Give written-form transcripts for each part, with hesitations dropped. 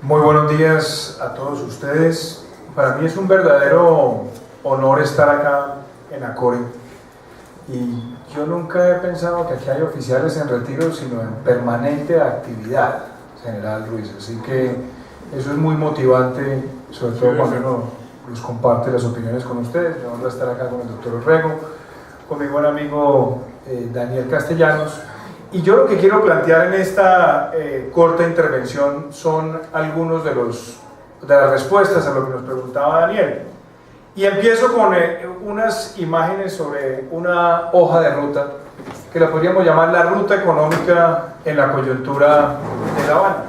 Muy buenos días a todos ustedes. Para mí es un verdadero honor estar acá en Acore. Y yo nunca he pensado que aquí hay oficiales en retiro, sino en permanente actividad, General Ruiz. Así que eso es muy motivante, sobre todo cuando uno los comparte las opiniones con ustedes. Me honra estar acá con el doctor Orrego, con mi buen amigo Daniel Castellanos. Y yo lo que quiero plantear en esta corta intervención son algunos de las respuestas a lo que nos preguntaba Daniel. Y empiezo con unas imágenes sobre una hoja de ruta, que la podríamos llamar la ruta económica en la coyuntura de La Habana.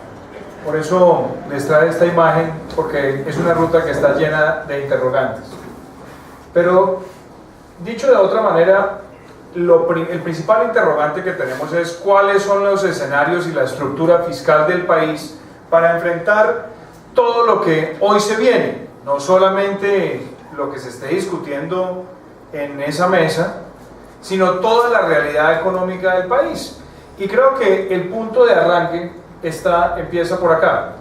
Por eso les trae esta imagen, porque es una ruta que está llena de interrogantes. Pero, dicho de otra manera, el principal interrogante que tenemos es cuáles son los escenarios y la estructura fiscal del país para enfrentar todo lo que hoy se viene, no solamente lo que se esté discutiendo en esa mesa, sino toda la realidad económica del país. Y creo que el punto de arranque empieza por acá,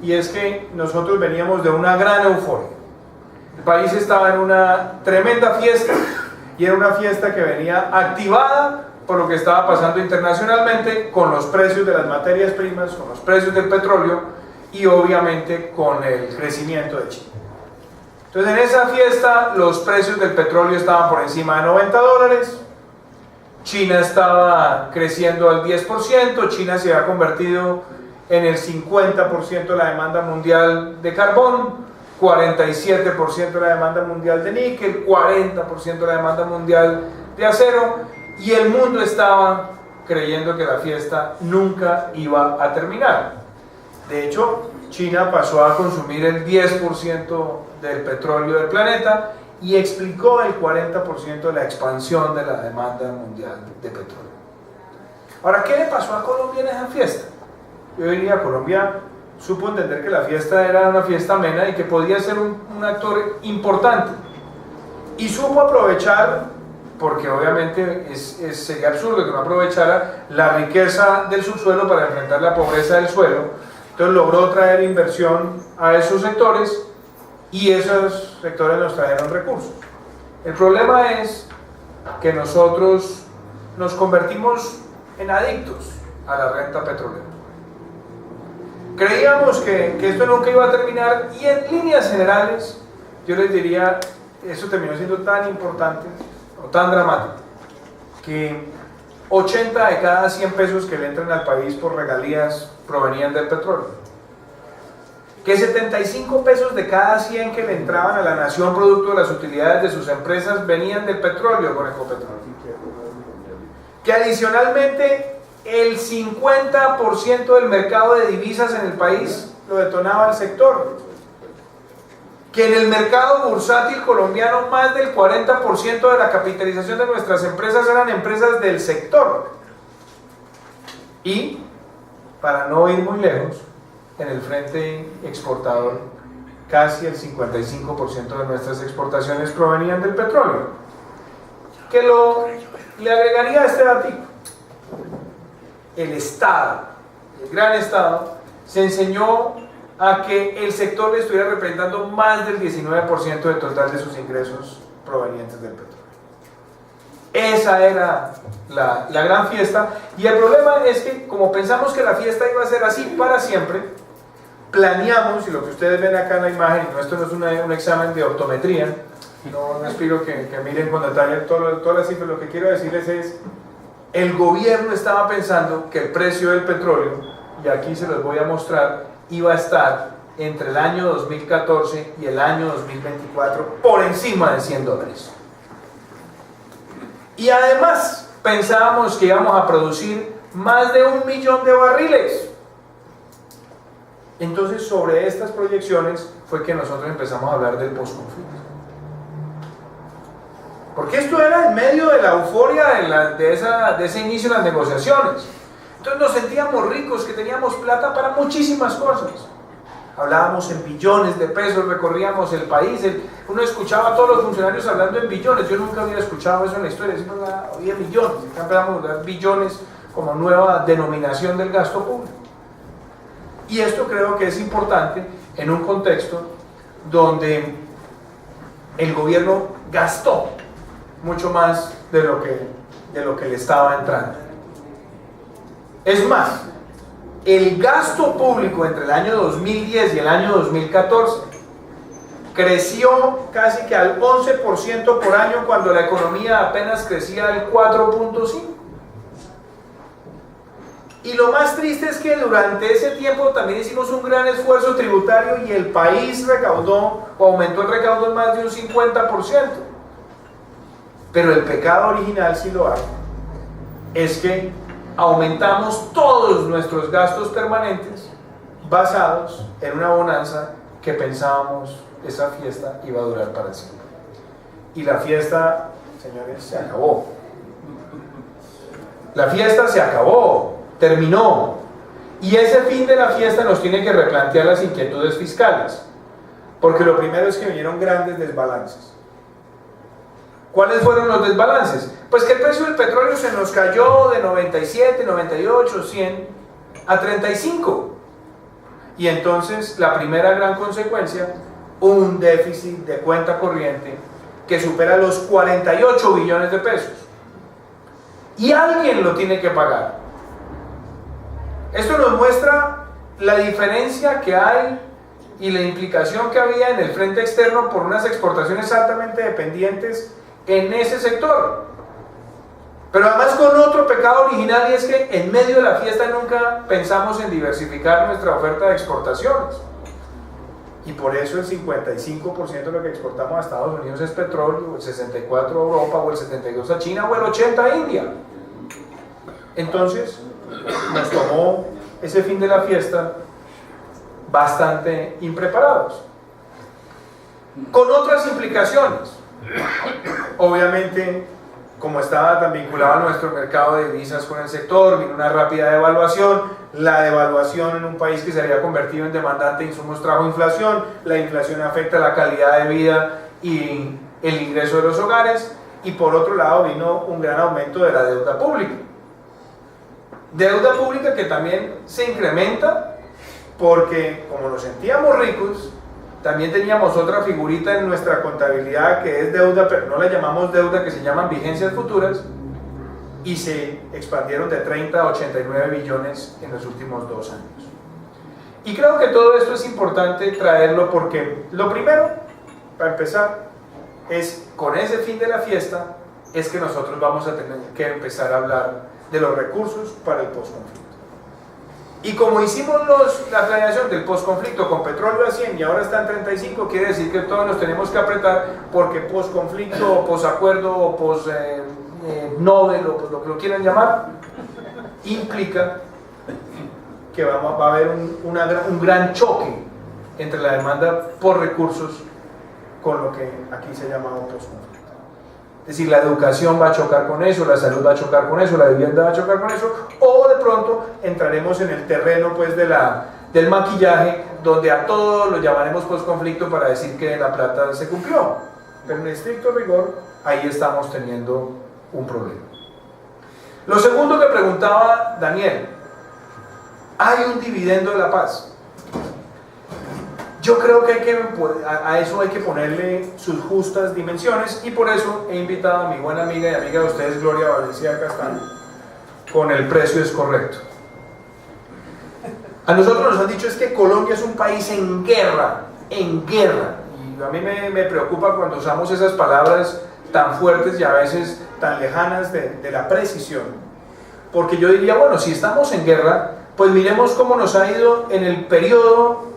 y es que nosotros veníamos de una gran euforia. El país estaba en una tremenda fiesta, y era una fiesta que venía activada por lo que estaba pasando internacionalmente con los precios de las materias primas, con los precios del petróleo y obviamente con el crecimiento de China. Entonces, en esa fiesta los precios del petróleo estaban por encima de $90, China estaba creciendo al 10%, China se había convertido en el 50% de la demanda mundial de carbón, 47% de la demanda mundial de níquel, 40% de la demanda mundial de acero, y el mundo estaba creyendo que la fiesta nunca iba a terminar. De hecho, China pasó a consumir el 10% del petróleo del planeta y explicó el 40% de la expansión de la demanda mundial de petróleo. Ahora, ¿qué le pasó a Colombia en esa fiesta? Yo diría, Colombia supo entender que la fiesta era una fiesta amena y que podía ser un actor importante, y supo aprovechar, porque obviamente sería absurdo que no aprovechara la riqueza del subsuelo para enfrentar la pobreza del suelo. Entonces logró traer inversión a esos sectores, y esos sectores nos trajeron recursos. El problema es que nosotros nos convertimos en adictos a la renta petrolera. Creíamos que esto nunca iba a terminar, y en líneas generales yo les diría, eso terminó siendo tan importante o tan dramático que 80 de cada 100 pesos que le entran al país por regalías provenían del petróleo, que 75 pesos de cada 100 que le entraban a la nación producto de las utilidades de sus empresas venían del petróleo con Ecopetrol, que adicionalmente el 50% del mercado de divisas en el país lo detonaba el sector, que en el mercado bursátil colombiano más del 40% de la capitalización de nuestras empresas eran empresas del sector, y, para no ir muy lejos, en el frente exportador casi el 55% de nuestras exportaciones provenían del petróleo, que le agregaría a este datito. El Estado, el gran Estado, se enseñó a que el sector le estuviera representando más del 19% del total de sus ingresos provenientes del petróleo. Esa era la gran fiesta, y el problema es que, como pensamos que la fiesta iba a ser así para siempre, planeamos, y lo que ustedes ven acá en la imagen, y esto no es un examen de optometría, no explico que miren con detalle todas las cifras, lo que quiero decirles es, el gobierno estaba pensando que el precio del petróleo, y aquí se los voy a mostrar, iba a estar entre el año 2014 y el año 2024 por encima de $100. Y además pensábamos que íbamos a producir más de 1 millón de barriles. Entonces, sobre estas proyecciones fue que nosotros empezamos a hablar del post-conflicto. Porque esto era en medio de la euforia de ese inicio de las negociaciones. Entonces nos sentíamos ricos, que teníamos plata para muchísimas cosas. Hablábamos en billones de pesos, recorríamos el país, uno escuchaba a todos los funcionarios hablando en billones. Yo nunca había escuchado eso en la historia, siempre había millones, acá empezamos a hablar billones como nueva denominación del gasto público. Y esto creo que es importante en un contexto donde el gobierno gastó mucho más de lo que le estaba entrando. Es más, el gasto público entre el año 2010 y el año 2014 creció casi que al 11% por año cuando la economía apenas crecía al 4.5%. Y lo más triste es que durante ese tiempo también hicimos un gran esfuerzo tributario y el país recaudó o aumentó el recaudo en más de un 50%. Pero el pecado original, si lo hay, es que aumentamos todos nuestros gastos permanentes basados en una bonanza que pensábamos esa fiesta iba a durar para siempre. Y la fiesta, señores, se acabó. La fiesta se acabó, terminó. Y ese fin de la fiesta nos tiene que replantear las inquietudes fiscales. Porque lo primero es que vinieron grandes desbalances. ¿Cuáles fueron los desbalances? Pues que el precio del petróleo se nos cayó de 97, 98, 100 a 35. Y entonces la primera gran consecuencia, un déficit de cuenta corriente que supera los 48 billones de pesos. Y alguien lo tiene que pagar. Esto nos muestra la diferencia que hay y la implicación que había en el frente externo por unas exportaciones altamente dependientes en ese sector. Pero además con otro pecado original, y es que en medio de la fiesta nunca pensamos en diversificar nuestra oferta de exportaciones. Y por eso el 55% de lo que exportamos a Estados Unidos es petróleo, el 64% a Europa, o el 72% a China, o el 80% a India. Entonces nos tomó ese fin de la fiesta bastante impreparados, con otras implicaciones. Obviamente, como estaba tan vinculado a nuestro mercado de divisas con el sector, vino una rápida devaluación. La devaluación en un país que se había convertido en demandante de insumos trajo inflación. La inflación afecta la calidad de vida y el ingreso de los hogares. Y por otro lado vino un gran aumento de la deuda pública. Deuda pública que también se incrementa porque, como nos sentíamos ricos, también teníamos otra figurita en nuestra contabilidad que es deuda, pero no la llamamos deuda, que se llaman vigencias futuras, y se expandieron de 30 a 89 billones en los últimos 2 años. Y creo que todo esto es importante traerlo porque lo primero, para empezar, es con ese fin de la fiesta, es que nosotros vamos a tener que empezar a hablar de los recursos para el postconflicto. Y como hicimos la planeación del postconflicto con petróleo a 100 y ahora está en 35, quiere decir que todos nos tenemos que apretar porque postconflicto o posacuerdo o post-Nobel o lo que lo quieran llamar, implica que va a haber un gran choque entre la demanda por recursos con lo que aquí se llama postconflicto. Es decir, la educación va a chocar con eso, la salud va a chocar con eso, la vivienda va a chocar con eso, o de pronto entraremos en el terreno pues, del maquillaje, donde a todo lo llamaremos postconflicto para decir que la plata se cumplió. Pero en estricto rigor, ahí estamos teniendo un problema. Lo segundo que preguntaba Daniel, ¿hay un dividendo de la paz? Yo creo que a eso hay que ponerle sus justas dimensiones, y por eso he invitado a mi buena amiga y amiga de ustedes, Gloria Valencia Castaño, con El precio es correcto. A nosotros nos han dicho es que Colombia es un país en guerra, y a mí me preocupa cuando usamos esas palabras tan fuertes y a veces tan lejanas de la precisión, porque yo diría, bueno, si estamos en guerra, pues miremos cómo nos ha ido en el periodo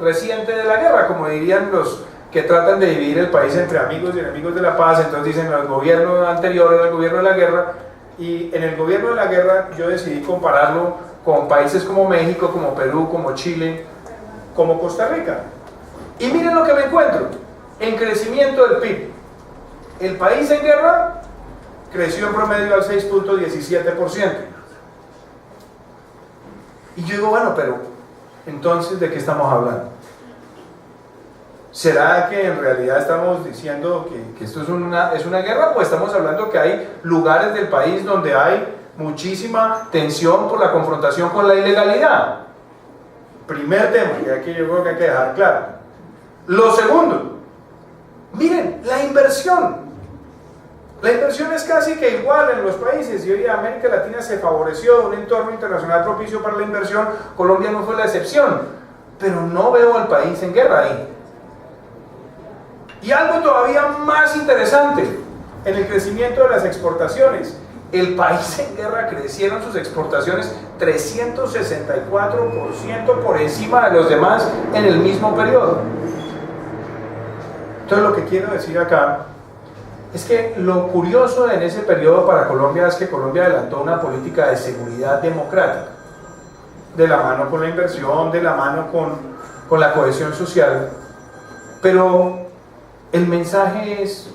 reciente de la guerra, como dirían los que tratan de dividir el país entre amigos y enemigos de la paz. Entonces dicen el gobierno anterior era el gobierno de la guerra, y en el gobierno de la guerra yo decidí compararlo con países como México, como Perú, como Chile, como Costa Rica, y miren lo que me encuentro en crecimiento del PIB. El país en guerra creció en promedio al 6.17%, y yo digo, bueno, pero entonces, ¿de qué estamos hablando? ¿Será que en realidad estamos diciendo que esto es una guerra, o estamos hablando que hay lugares del país donde hay muchísima tensión por la confrontación con la ilegalidad? Primer tema que aquí yo creo que hay que dejar claro. Lo segundo, miren, la inversión. La inversión es casi que igual en los países, y hoy América Latina se favoreció de un entorno internacional propicio para la inversión. Colombia no fue la excepción, pero no veo al país en guerra ahí. Y algo todavía más interesante, en el crecimiento de las exportaciones. El país en guerra crecieron sus exportaciones 364% por encima de los demás en el mismo periodo. Entonces lo que quiero decir acá es que lo curioso en ese periodo para Colombia es que Colombia adelantó una política de seguridad democrática, de la mano con la inversión, de la mano con la cohesión social, pero el mensaje es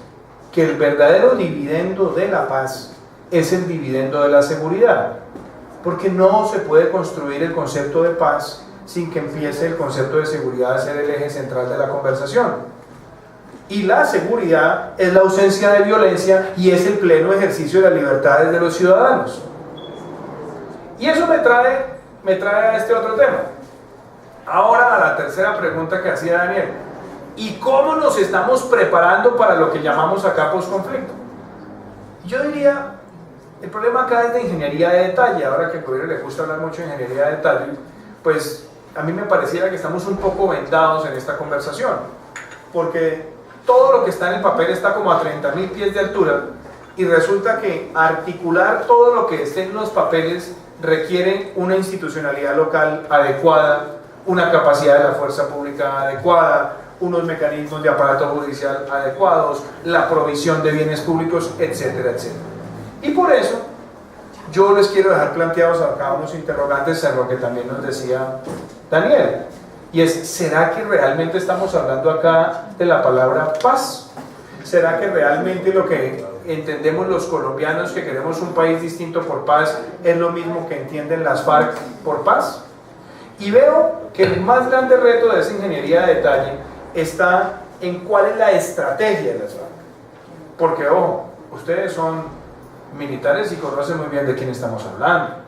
que el verdadero dividendo de la paz es el dividendo de la seguridad, porque no se puede construir el concepto de paz sin que empiece el concepto de seguridad a ser el eje central de la conversación. Y la seguridad es la ausencia de violencia y es el pleno ejercicio de las libertades de los ciudadanos. Y eso me trae a este otro tema. Ahora a la tercera pregunta que hacía Daniel. ¿Y cómo nos estamos preparando para lo que llamamos acá posconflicto? Yo diría, el problema acá es de ingeniería de detalle. Ahora que a Codere le gusta hablar mucho de ingeniería de detalle, pues a mí me pareciera que estamos un poco vendados en esta conversación, porque todo lo que está en el papel está como a 30.000 pies de altura y resulta que articular todo lo que esté en los papeles requiere una institucionalidad local adecuada, una capacidad de la fuerza pública adecuada, unos mecanismos de aparato judicial adecuados, la provisión de bienes públicos, etcétera, etcétera. Y por eso yo les quiero dejar planteados acá unos interrogantes en lo que también nos decía Daniel. Y es, ¿será que realmente estamos hablando acá de la palabra paz? ¿Será que realmente lo que entendemos los colombianos que queremos un país distinto por paz es lo mismo que entienden las FARC por paz? Y veo que el más grande reto de esa ingeniería de detalle está en cuál es la estrategia de las FARC. Porque, ojo, ustedes son militares y conocen muy bien de quién estamos hablando.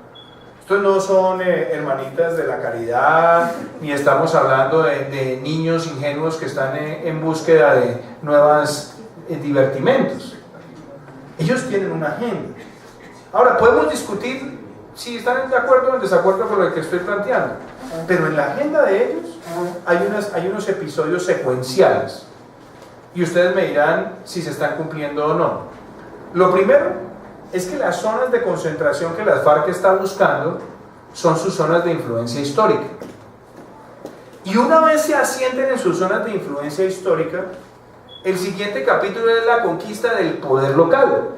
Estos no son hermanitas de la caridad, ni estamos hablando de niños ingenuos que están en búsqueda de nuevos divertimentos. Ellos tienen una agenda. Ahora, podemos discutir si están de acuerdo o en desacuerdo con lo que estoy planteando, pero en la agenda de ellos hay unos episodios secuenciales y ustedes me dirán si se están cumpliendo o no. Lo primero es que las zonas de concentración que las FARC está buscando son sus zonas de influencia histórica. Y una vez se asienten en sus zonas de influencia histórica, el siguiente capítulo es la conquista del poder local.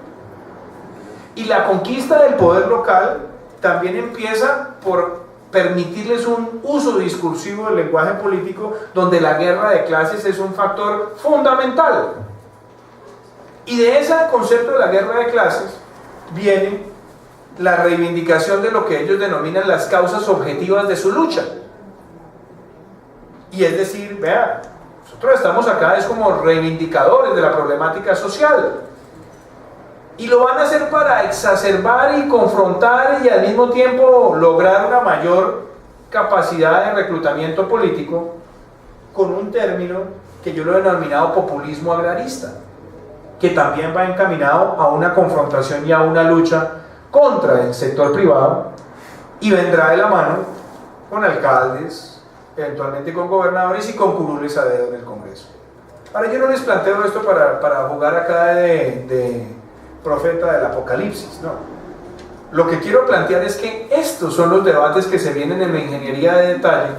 Y la conquista del poder local también empieza por permitirles un uso discursivo del lenguaje político donde la guerra de clases es un factor fundamental. Y de ese concepto de la guerra de clases viene la reivindicación de lo que ellos denominan las causas objetivas de su lucha. Y es decir, vean, nosotros estamos acá es como reivindicadores de la problemática social. Y lo van a hacer para exacerbar y confrontar y al mismo tiempo lograr una mayor capacidad de reclutamiento político con un término que yo lo he denominado populismo agrarista, que también va encaminado a una confrontación y a una lucha contra el sector privado y vendrá de la mano con alcaldes, eventualmente con gobernadores y con curules a dedo en el Congreso. Ahora yo no les planteo esto para jugar acá de profeta del apocalipsis, no. Lo que quiero plantear es que estos son los debates que se vienen en la ingeniería de detalle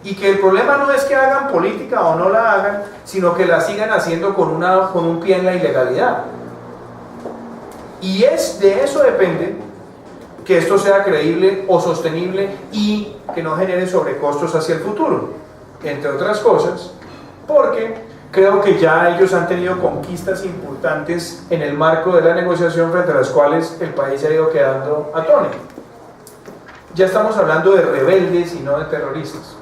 y que el problema no es que hagan política o no la hagan, sino que la sigan haciendo con un pie en la ilegalidad. Y de eso depende que esto sea creíble o sostenible y que no genere sobrecostos hacia el futuro, entre otras cosas, porque creo que ya ellos han tenido conquistas importantes en el marco de la negociación frente a las cuales el país se ha ido quedando atónito. Ya estamos hablando de rebeldes y no de terroristas.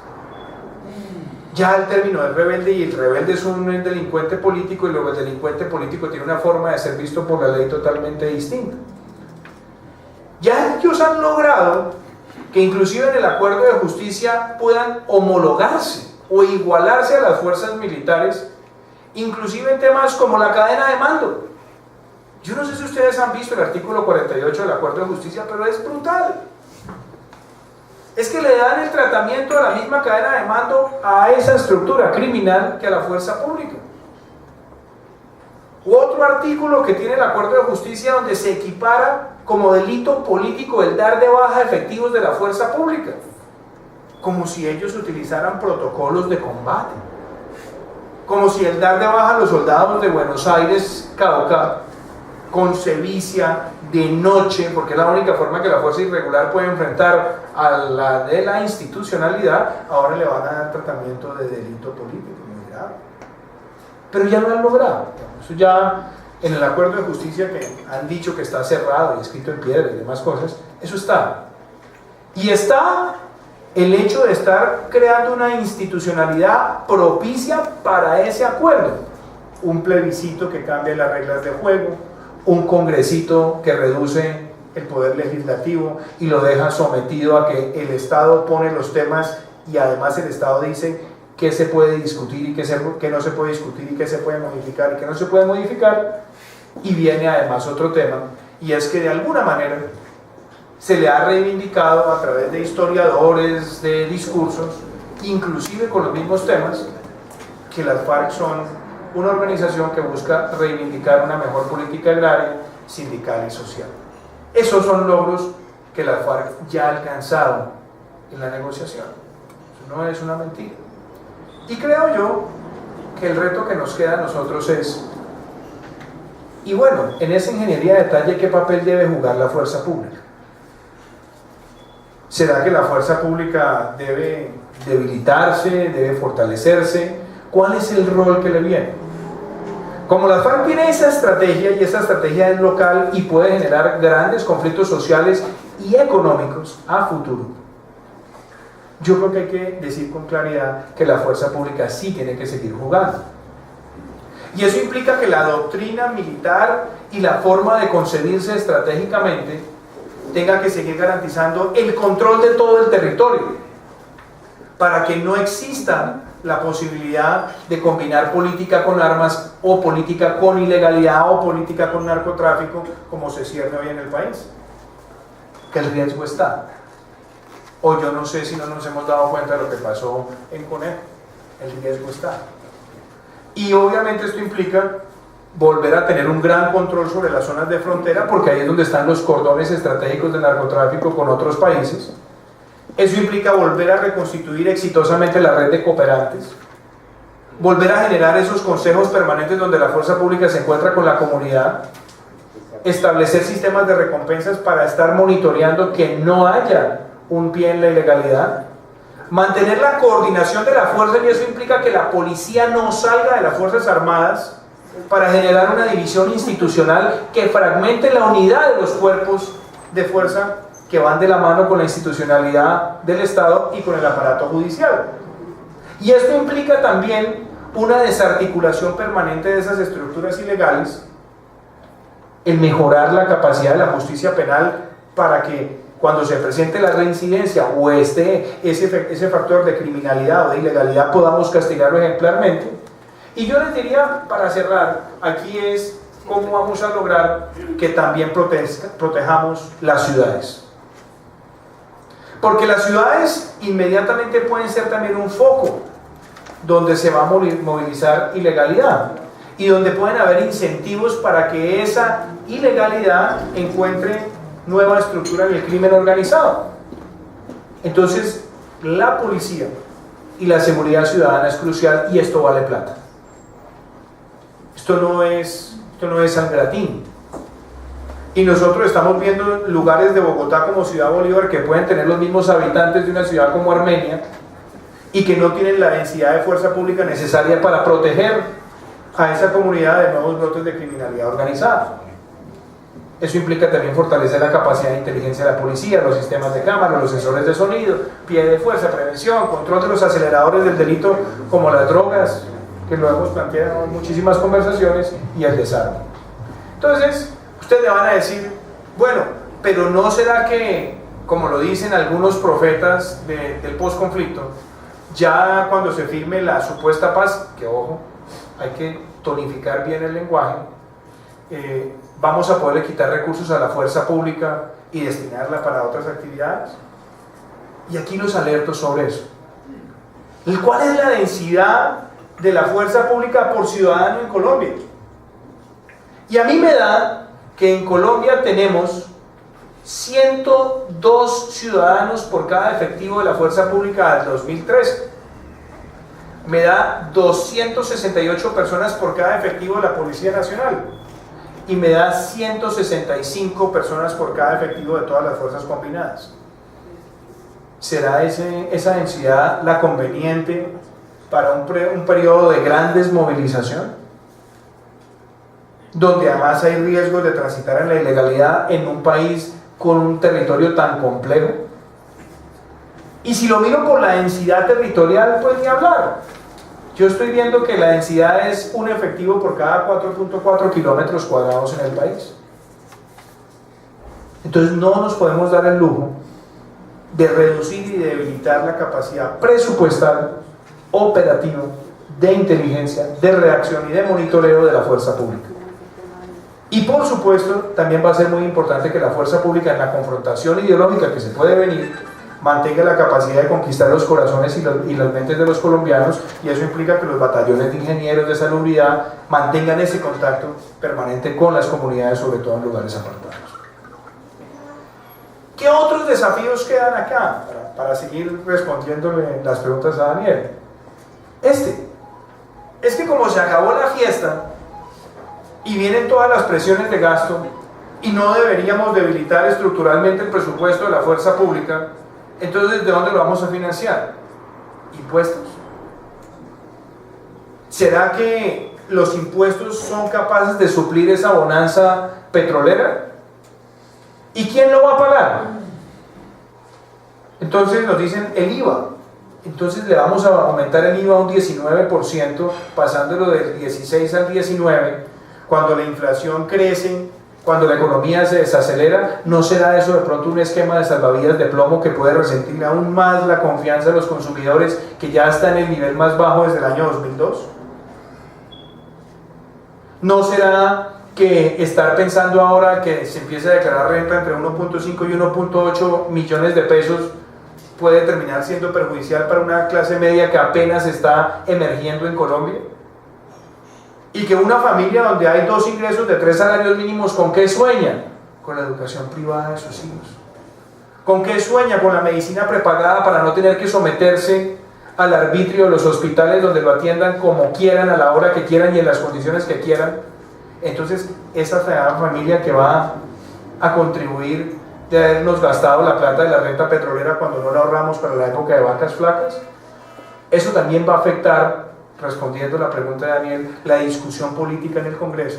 Ya el término de rebelde, y el rebelde es un delincuente político, y luego el delincuente político tiene una forma de ser visto por la ley totalmente distinta. Ya ellos han logrado que inclusive en el acuerdo de justicia puedan homologarse o igualarse a las fuerzas militares, inclusive en temas como la cadena de mando. Yo no sé si ustedes han visto el artículo 48 del acuerdo de justicia, pero es brutal. Es que le dan el tratamiento a la misma cadena de mando a esa estructura criminal que a la fuerza pública. U otro artículo que tiene el acuerdo de justicia donde se equipara como delito político el dar de baja efectivos de la fuerza pública, como si ellos utilizaran protocolos de combate, como si el dar de baja a los soldados de Buenos Aires, Cauca, con sevicia, de noche, porque es la única forma que la fuerza irregular puede enfrentar a la de la institucionalidad, ahora le van a dar tratamiento de delito político muy grave. Pero ya lo han logrado. Eso ya en el acuerdo de justicia que han dicho que está cerrado y escrito en piedra y demás cosas, eso está. Y está el hecho de estar creando una institucionalidad propicia para ese acuerdo. Un plebiscito que cambie las reglas de juego, un congresito que reduce el poder legislativo y lo deja sometido a que el Estado pone los temas y además el Estado dice qué se puede discutir y qué no se puede discutir y qué se puede modificar y qué no se puede modificar. Y viene además otro tema, y es que de alguna manera se le ha reivindicado a través de historiadores, de discursos, inclusive con los mismos temas, que las FARC son una organización que busca reivindicar una mejor política agraria, sindical y social. Esos son logros que la FARC ya ha alcanzado en la negociación. Eso no es una mentira. Y creo yo que el reto que nos queda a nosotros es, y bueno, en esa ingeniería de detalle, ¿qué papel debe jugar la fuerza pública? ¿Será que la fuerza pública debe debilitarse, debe fortalecerse? ¿Cuál es el rol que le viene? Como la FARC tiene esa estrategia, y esa estrategia es local y puede generar grandes conflictos sociales y económicos a futuro, yo creo que hay que decir con claridad que la fuerza pública sí tiene que seguir jugando. Y eso implica que la doctrina militar y la forma de concebirse estratégicamente tenga que seguir garantizando el control de todo el territorio, para que no exista la posibilidad de combinar política con armas o política con ilegalidad o política con narcotráfico, como se cierne hoy en el país. Que el riesgo está. O yo no sé si no nos hemos dado cuenta de lo que pasó en Conejo. El riesgo está. Y obviamente esto implica volver a tener un gran control sobre las zonas de frontera, porque ahí es donde están los cordones estratégicos de narcotráfico con otros países. Eso implica volver a reconstituir exitosamente la red de cooperantes, volver a generar esos consejos permanentes donde la fuerza pública se encuentra con la comunidad, establecer sistemas de recompensas para estar monitoreando que no haya un pie en la ilegalidad, mantener la coordinación de la fuerza, y eso implica que la policía no salga de las Fuerzas Armadas para generar una división institucional que fragmente la unidad de los cuerpos de fuerza que van de la mano con la institucionalidad del Estado y con el aparato judicial. Y esto implica también una desarticulación permanente de esas estructuras ilegales, el mejorar la capacidad de la justicia penal para que cuando se presente la reincidencia o ese factor de criminalidad o de ilegalidad podamos castigarlo ejemplarmente. Y yo les diría, para cerrar, aquí es cómo vamos a lograr que también protejamos las ciudades. Porque las ciudades inmediatamente pueden ser también un foco donde se va a movilizar ilegalidad y donde pueden haber incentivos para que esa ilegalidad encuentre nueva estructura en el crimen organizado. Entonces, la policía y la seguridad ciudadana es crucial, y esto vale plata. Esto no es San Gratín. Y nosotros estamos viendo lugares de Bogotá como Ciudad Bolívar que pueden tener los mismos habitantes de una ciudad como Armenia y que no tienen la densidad de fuerza pública necesaria para proteger a esa comunidad de nuevos brotes de criminalidad organizada. Eso implica también fortalecer la capacidad de inteligencia de la policía, los sistemas de cámara, los sensores de sonido, pie de fuerza, prevención, control de los aceleradores del delito como las drogas, que lo hemos planteado en muchísimas conversaciones, y el desarme. Entonces, ustedes le van a decir, bueno, pero ¿no será que como lo dicen algunos profetas del posconflicto, ya cuando se firme la supuesta paz, que ojo, hay que tonificar bien el lenguaje, vamos a poderle quitar recursos a la fuerza pública y destinarla para otras actividades. Y aquí los alerto sobre eso. ¿Cuál es la densidad de la fuerza pública por ciudadano en Colombia? Y a mí me da que en Colombia tenemos 102 ciudadanos por cada efectivo de la fuerza pública del 2013. Me da 268 personas por cada efectivo de la Policía Nacional. Y me da 165 personas por cada efectivo de todas las fuerzas combinadas. ¿Será esa densidad la conveniente para un periodo de gran desmovilización? Donde además hay riesgos de transitar en la ilegalidad en un país con un territorio tan complejo. Y si lo miro por la densidad territorial, pues ni hablar. Yo estoy viendo que la densidad es un efectivo por cada 4.4 kilómetros cuadrados en el país. Entonces no nos podemos dar el lujo de reducir y debilitar la capacidad presupuestal, operativa, de inteligencia, de reacción y de monitoreo de la fuerza pública. Y por supuesto, también va a ser muy importante que la fuerza pública en la confrontación ideológica que se puede venir, mantenga la capacidad de conquistar los corazones y las mentes de los colombianos, y eso implica que los batallones de ingenieros de salubridad mantengan ese contacto permanente con las comunidades, sobre todo en lugares apartados. ¿Qué otros desafíos quedan acá? Para seguir respondiéndole las preguntas a Daniel. Es que como se acabó la fiesta y vienen todas las presiones de gasto y no deberíamos debilitar estructuralmente el presupuesto de la fuerza pública, entonces ¿de dónde lo vamos a financiar? ¿Impuestos? ¿Será que los impuestos son capaces de suplir esa bonanza petrolera? ¿Y quién lo va a pagar? Entonces nos dicen el IVA. Entonces le vamos a aumentar el IVA a un 19%, pasándolo del 16 al 19%, cuando la inflación crece, cuando la economía se desacelera. ¿No será eso de pronto un esquema de salvavidas de plomo que puede resentir aún más la confianza de los consumidores, que ya está en el nivel más bajo desde el año 2002? ¿No será que estar pensando ahora que se empiece a declarar renta entre 1.5 y 1.8 millones de pesos puede terminar siendo perjudicial para una clase media que apenas está emergiendo en Colombia? Y que una familia donde hay 2 ingresos de 3 salarios mínimos, ¿con qué sueña? Con la educación privada de sus hijos. ¿Con qué sueña? Con la medicina prepagada para no tener que someterse al arbitrio de los hospitales donde lo atiendan como quieran, a la hora que quieran y en las condiciones que quieran. Entonces, esa familia que va a contribuir de habernos gastado la plata de la renta petrolera cuando no la ahorramos para la época de vacas flacas, eso también va a afectar, respondiendo a la pregunta de Daniel, la discusión política en el Congreso,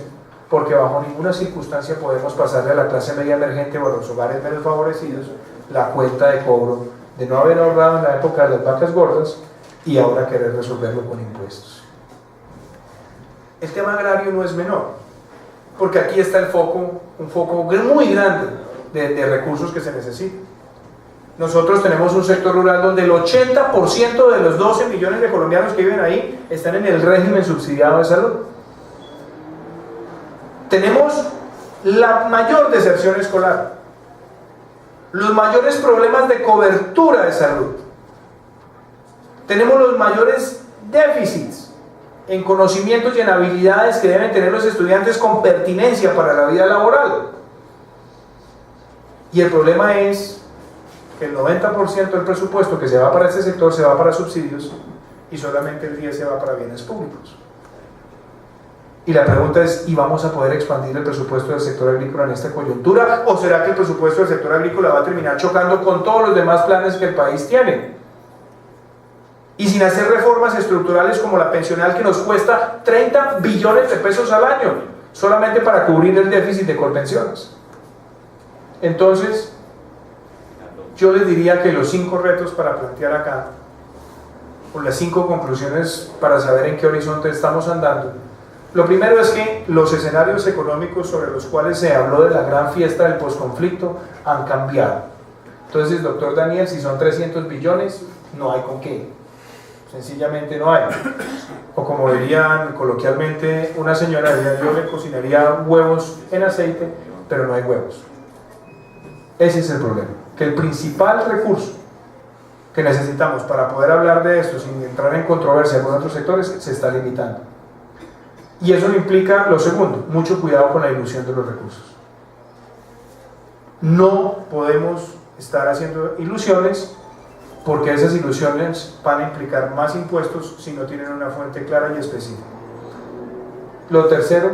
porque bajo ninguna circunstancia podemos pasarle a la clase media emergente o a los hogares menos favorecidos la cuenta de cobro de no haber ahorrado en la época de las vacas gordas y ahora querer resolverlo con impuestos. El tema agrario no es menor, porque aquí está el foco, un foco muy grande de recursos que se necesitan. Nosotros tenemos un sector rural donde el 80% de los 12 millones de colombianos que viven ahí están en el régimen subsidiado de salud. Tenemos la mayor deserción escolar, los mayores problemas de cobertura de salud, tenemos los mayores déficits en conocimientos y en habilidades que deben tener los estudiantes con pertinencia para la vida laboral. Y el problema es que el 90% del presupuesto que se va para este sector se va para subsidios y solamente el 10% se va para bienes públicos. Y la pregunta es, ¿y vamos a poder expandir el presupuesto del sector agrícola en esta coyuntura? ¿O será que el presupuesto del sector agrícola va a terminar chocando con todos los demás planes que el país tiene? Y sin hacer reformas estructurales como la pensional, que nos cuesta 30 billones de pesos al año, solamente para cubrir el déficit de Colpensiones. Entonces, yo les diría que los 5 retos para plantear acá, o las 5 conclusiones para saber en qué horizonte estamos andando. Lo primero es que los escenarios económicos sobre los cuales se habló de la gran fiesta del posconflicto han cambiado. Entonces, doctor Daniel, si son 300 billones, no hay con qué. Sencillamente no hay. O como dirían coloquialmente una señora, yo le cocinaría huevos en aceite, pero no hay huevos. Ese es el problema. Que el principal recurso que necesitamos para poder hablar de esto sin entrar en controversia con otros sectores se está limitando. Y eso implica lo segundo, mucho cuidado con la ilusión de los recursos. No podemos estar haciendo ilusiones, porque esas ilusiones van a implicar más impuestos si no tienen una fuente clara y específica. Lo tercero,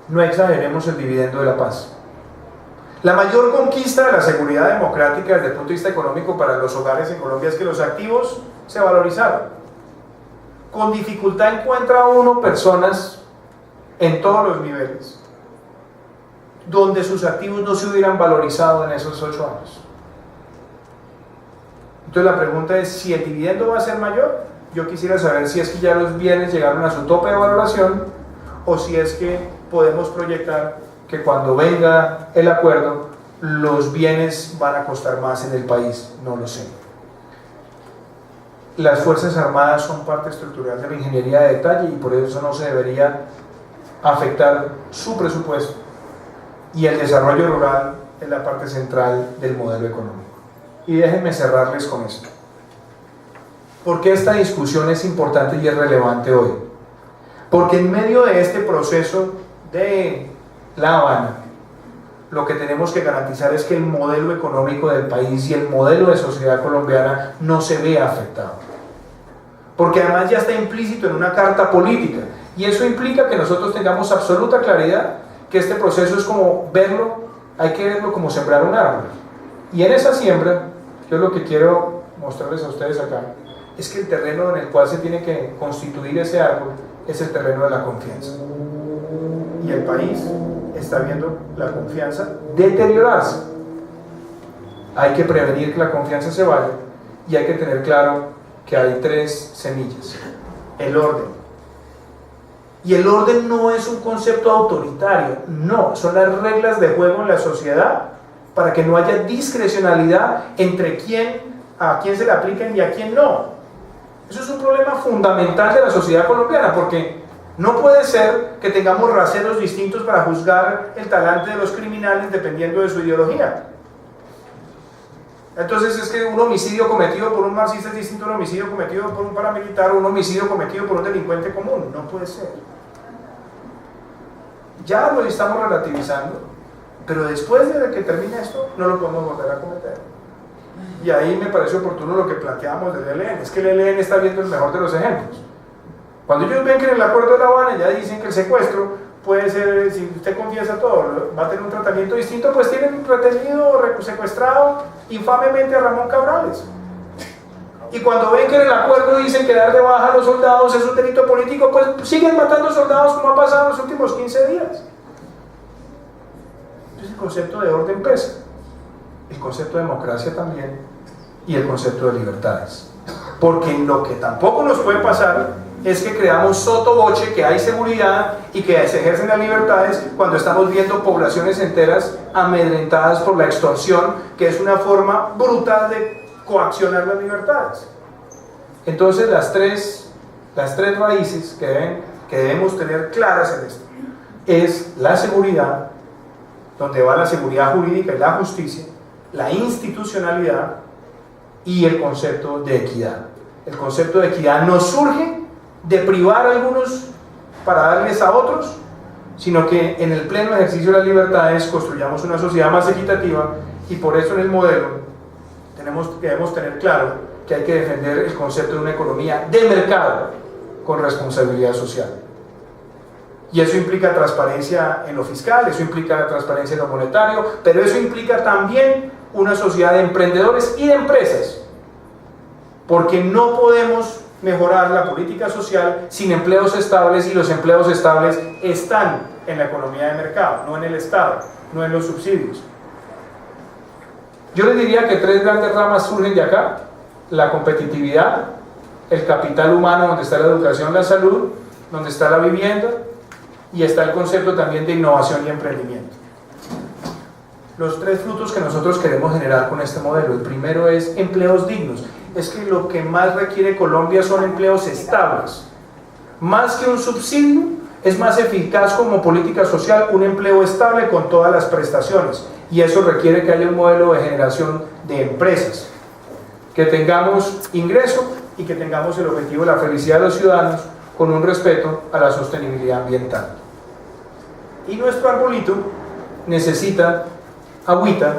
no exageremos el dividendo de la paz. La mayor conquista de la seguridad democrática desde el punto de vista económico para los hogares en Colombia es que los activos se valorizaron. Con dificultad encuentra uno personas en todos los niveles donde sus activos no se hubieran valorizado en esos 8 años. Entonces la pregunta es, si el dividendo va a ser mayor, yo quisiera saber si es que ya los bienes llegaron a su tope de valoración o si es que podemos proyectar que cuando venga el acuerdo los bienes van a costar más en el país. No lo sé. Las Fuerzas Armadas son parte estructural de la ingeniería de detalle y por eso no se debería afectar su presupuesto, y el desarrollo rural es la parte central del modelo económico. Y déjenme cerrarles con esto. ¿Por qué esta discusión es importante y es relevante hoy? Porque en medio de este proceso de La Habana, lo que tenemos que garantizar es que el modelo económico del país y el modelo de sociedad colombiana no se vea afectado. Porque además ya está implícito en una carta política, y eso implica que nosotros tengamos absoluta claridad que este proceso es como verlo, hay que verlo como sembrar un árbol. Y en esa siembra, yo lo que quiero mostrarles a ustedes acá, es que el terreno en el cual se tiene que constituir ese árbol es el terreno de la confianza. Y el país está viendo la confianza deteriorarse. Hay que prevenir que la confianza se vaya, y hay que tener claro que hay 3 semillas. El orden. Y el orden no es un concepto autoritario, no, son las reglas de juego en la sociedad para que no haya discrecionalidad entre a quién se le aplican y a quién no. Eso es un problema fundamental de la sociedad colombiana, porque no puede ser que tengamos raseros distintos para juzgar el talante de los criminales dependiendo de su ideología. Entonces es que un homicidio cometido por un marxista es distinto a un homicidio cometido por un paramilitar o un homicidio cometido por un delincuente común. No puede ser. Ya lo estamos relativizando, pero después de que termine esto no lo podemos volver a cometer. Y ahí me parece oportuno lo que planteamos del ELN. Es que el ELN está viendo el mejor de los ejemplos. Cuando ellos ven que en el acuerdo de La Habana ya dicen que el secuestro puede ser, si usted confiesa todo, va a tener un tratamiento distinto, pues tienen retenido o secuestrado infamemente a Ramón Cabrales. Y cuando ven que en el acuerdo dicen que dar de baja a los soldados es un delito político, pues siguen matando soldados como ha pasado en los últimos 15 días. Entonces el concepto de orden pesa, el concepto de democracia también, y el concepto de libertades. Porque lo que tampoco nos puede pasar es que creamos sotoboche que hay seguridad y que se ejercen las libertades cuando estamos viendo poblaciones enteras amedrentadas por la extorsión, que es una forma brutal de coaccionar las libertades. Entonces las tres raíces que debemos tener claras en esto es la seguridad, donde va la seguridad jurídica y la justicia, la institucionalidad y el concepto de equidad. El concepto de equidad no surge de privar a algunos para darles a otros, sino que en el pleno ejercicio de las libertades construyamos una sociedad más equitativa, y por eso en el modelo debemos tener claro que hay que defender el concepto de una economía de mercado con responsabilidad social. Y eso implica transparencia en lo fiscal, eso implica transparencia en lo monetario, pero eso implica también una sociedad de emprendedores y de empresas, porque no podemos mejorar la política social sin empleos estables, y los empleos estables están en la economía de mercado, no en el Estado, no en los subsidios. Yo les diría que 3 grandes ramas surgen de acá: la competitividad, el capital humano, donde está la educación, la salud, donde está la vivienda, y está el concepto también de innovación y emprendimiento. los 3 frutos que nosotros queremos generar con este modelo. El primero es empleos dignos. Es que lo que más requiere Colombia son empleos estables. Más que un subsidio, es más eficaz como política social un empleo estable con todas las prestaciones. Y eso requiere que haya un modelo de generación de empresas. Que tengamos ingreso y que tengamos el objetivo de la felicidad de los ciudadanos con un respeto a la sostenibilidad ambiental. Y nuestro arbolito necesita agüita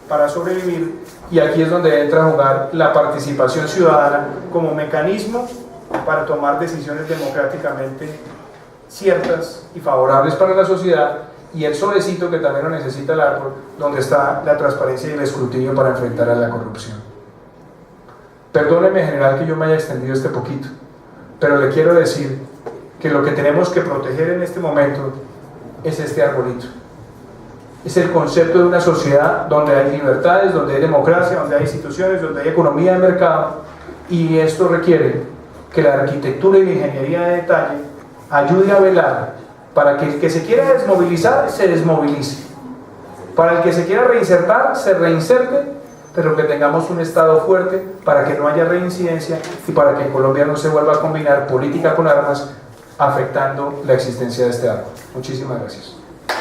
para sobrevivir, y aquí es donde entra a jugar la participación ciudadana como mecanismo para tomar decisiones democráticamente ciertas y favorables para la sociedad, y el solecito que también lo necesita el árbol, donde está la transparencia y el escrutinio para enfrentar a la corrupción. Perdóneme, general, que yo me haya extendido este poquito, pero le quiero decir que lo que tenemos que proteger en este momento es este arbolito. Es el concepto de una sociedad donde hay libertades, donde hay democracia, donde hay instituciones, donde hay economía de mercado, y esto requiere que la arquitectura y la ingeniería de detalle ayude a velar para que el que se quiera desmovilizar se desmovilice, para el que se quiera reinsertar se reinserte, pero que tengamos un Estado fuerte para que no haya reincidencia y para que en Colombia no se vuelva a combinar política con armas, afectando la existencia de este árbol. Muchísimas gracias.